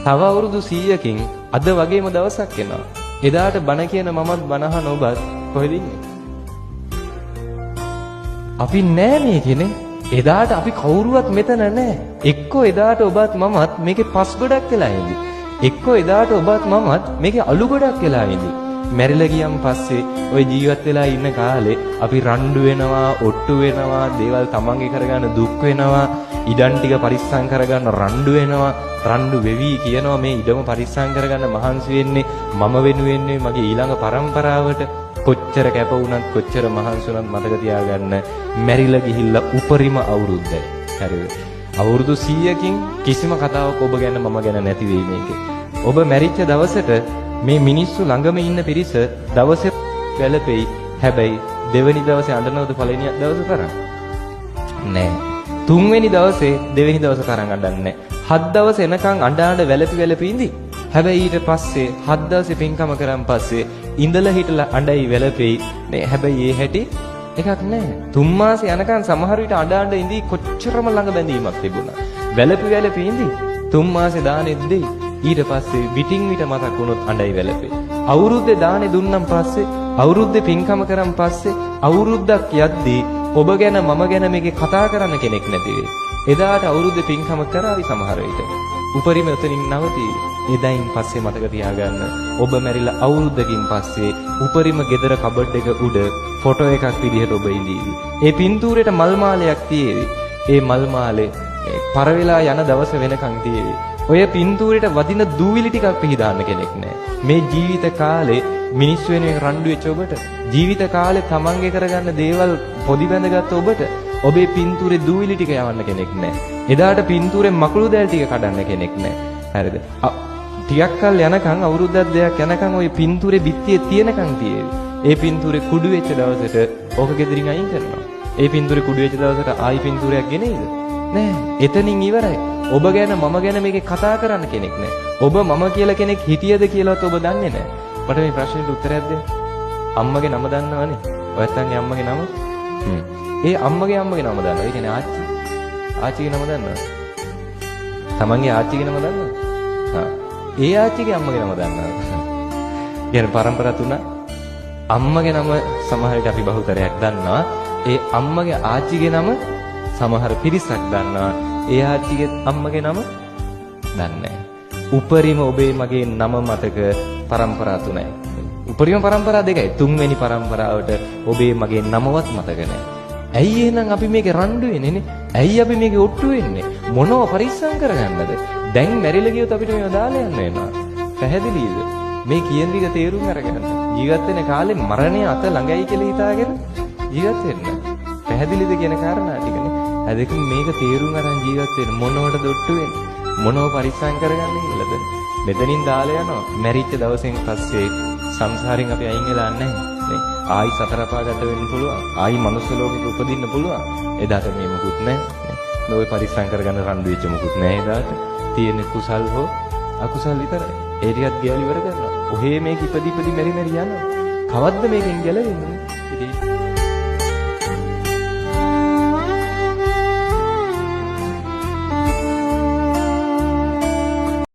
තව අවුරුදු 100කින් අද වගේම දවසක් එනවා. එදාට බණ කියන මමත් බණ අහන ඔබත් කොහෙද ඉන්නේ? අපි නෑ මේකනේ. එදාට අපි කවුරුවත් මෙතන නෑ. එක්කෝ එදාට ඔබත් මමත් මේකේ පස් ගොඩක් වෙලා ඉඳි. එක්කෝ එදාට ඔබත් මමත් මේකේ අලු ගොඩක් වෙලා ඉඳි. මැරිලා ගියන් පස්සේ ওই ජීවත් වෙලා ඉන්න කාලේ අපි රණ්ඩු වෙනවා, ඔට්ටු වෙනවා, දේවල් තමන්ගේ කරගන්න දුක් වෙනවා, ඉඩම් ටික පරිස්සම් කරගන්න රණ්ඩු වෙනවා, රණ්ඩු වෙවි කියනවා මේ ඉඩම පරිස්සම් කරගන්න මහන්සි වෙන්නේ මම වෙනුවෙන් මගේ ඊළඟ පරම්පරාවට. කොච්චර කැප වුණත් කොච්චර මහන්සි වුණත් මතක තියාගන්න මැරිලා ගිහිල්ලා උපරිම අවුරුද්දයි. හරිද? අවුරුදු 100කින් කිසිම කතාවක් ඔබ ගැන මම ගැන නැති වෙයි මේකේ. ඔබ මැරිච්ච දවසට මේ මිනිස්සු ළඟම ඉන්න පිරිස දවසේ වැළපෙයි. හැබැයි දෙවෙනි දවසේ අඬනවද පළවෙනි දවසේ තරම්? නෑ. තුන්වෙනි දවසේ දෙවෙනි දවසේ තරම් අඬන්නේ නෑ. 7 දවස් එනකන් අඬ වැළපි ඉඳි. හැබැයි ඊට පස්සේ 7 දවසේ පින්කම කරන් පස්සේ ඉඳලා හිටලා අඬයි වැළපෙයි. නේ හැබැයි ඒ හැටි එකක් නෑ. 3 මාසේ යනකන් සමහර විට අඬ ඉඳි කොච්චරම ළඟ බැඳීමක් තිබුණා. වැළපි ඉඳි 3 මාසේ දානෙත් දෙයි. ඊට පස්සේ විටින් විට මතක් වුණොත් අඬයි වැළපෙයි. අවුරුද්දේ දානේ දුන්නම් පස්සේ අවුරුද්දේ පින්කම කරන් පස්සේ අවුරුද්දක් යද්දී ඔබ ගැන මම ගැන මේකේ කතා කරන්න කෙනෙක් නැති වෙයි. එදාට අවුරුද්දේ පින්කම කරાવી සමහර විට. උපරිම උතනින් නවතී. එදායින් පස්සේ මතක තියාගන්න ඔබ මැරිලා අවුරුද්දකින් පස්සේ උපරිම ගෙදර කබඩ් එක උඩ ෆොටෝ එකක් විදිහට ඔබ ඉඳීවි. ඒ පින්තූරේට මල් මාලයක් තියේවි. ඒ මල් මාලේ පර වෙලා යන දවස වෙනකන් තියේවි. ඔය පින්තූරේට වදින දූවිලි ටිකක් පිහදාන්න කෙනෙක් නැහැ. මේ ජීවිත කාලේ මිනිස් වෙනුවෙන් රණ්ඩු වෙච්ච ඔබට, ජීවිත කාලේ තමන්ගේ කරගන්න දේවල් පොඩි බැඳගත්ත ඔබට ඔබේ පින්තූරේ දූවිලි ටික යවන්න කෙනෙක් නැහැ. එදාට පින්තූරේ මකුළු දැල් ටික කඩන්න කෙනෙක් නැහැ. හරිද? ටිකක් කල් යනකම් අවුරුද්දක් දෙකක් යනකම් ওই පින්තූරේ බිත්තියේ තියෙනකම් තියේවි. ඒ පින්තූරේ කුඩු වෙච්ච දවසට ඕක ගෙදරින් අයින් කරනවා. ඒ පින්තූරේ කුඩු වෙච්ච දවසට ආයි පින්තූරයක් ගෙනෙයිද? නෑ. එතනින් ඉවරයි. ඔබ ගැන මම ගැන මේකේ කතා කරන්න කෙනෙක් නෑ. ඔබ මම කියලා කෙනෙක් හිටියද කියලාත් ඔබ දන්නේ නෑ. මට මේ ප්‍රශ්නෙට උත්තරයක් දෙන්න. අම්මගේ නම දන්නවනේ. ඔයත්තන්ගේ අම්මගේ නම? ඒ අම්මගේ නම දන්නවද? ඒ කියන්නේ ආච්චි. ආච්චිගේ නම දන්නවද? තමන්ගේ ආච්චිගේ නම දන්නවද? හා. ඒ ආච්චිගේ අම්මගේ නම දන්නවද? කියන පරම්පරා තුන අම්මගේ නම සමහර විට අපි බහුතරයක් දන්නවා. ඒ අම්මගේ ආච්චිගේ නම සමහර පිරිසක් දන්නවා. ඒ ආච්චිගේ අම්මගේ නම දන්නේ නැහැ. උපරිම ඔබේ මගේ නම මතක පරම්පරා තුනයි. උපරිම පරම්පරා දෙකයි. තුන්වෙනි පරම්පරාවට ඔබේ මගේ නමවත් මතක නැහැ. ඇයි එහෙනම් අපි මේකේ රණ්ඩු වෙන්නේ? ඇයි අපි මේකේ ඔට්ටු වෙන්නේ? මොනව පරිස්සම් කරගන්නද? දැන් මැරිලා ගියොත් අපිට මේව දාලා යන්න වෙනවා. පැහැදිලිද? මේ කියන විදිහ තේරුම් අරගන්න. ජීවත් වෙන කාලේ මරණය අත ළඟයි කියලා හිතාගෙන ජීවත් වෙන්න. පැහැදිලිද කියන කාරණා ටිකනේ. අදකින් මේක තේරුම් අරන් ජීවත් වෙන්න මොනවටද ඔට්ටු වෙන්නේ? මොනව පරිස්සම් කරගන්නේ කියලාද? මෙතනින් දාලා යනවා. මැරිච්ච දවසෙන් පස්සේ සංසාරයෙන් අපි අයින් වෙලා නැහැ. ආයි සතර පාගත වෙන්න පුළුවන්. ආයි මනුස්ස ලෝකෙක උපදින්න පුළුවන්. එදාට මේ මොකුත් නැහැ. මේ ඔය පරිස්සම් කරගන්න රණ්ඩු වෙච්ච මොකුත් නැහැ එදාට. තියෙන කුසල් හෝ අකුසල් විතරයි. ඒ ටිකත් ගෙවලි ඉවර කරනවා. ඔහේ මේක ඉපදි මෙරි යනවා. කවද්ද මේකෙන් ගැලවෙන්නේ? ඉතින්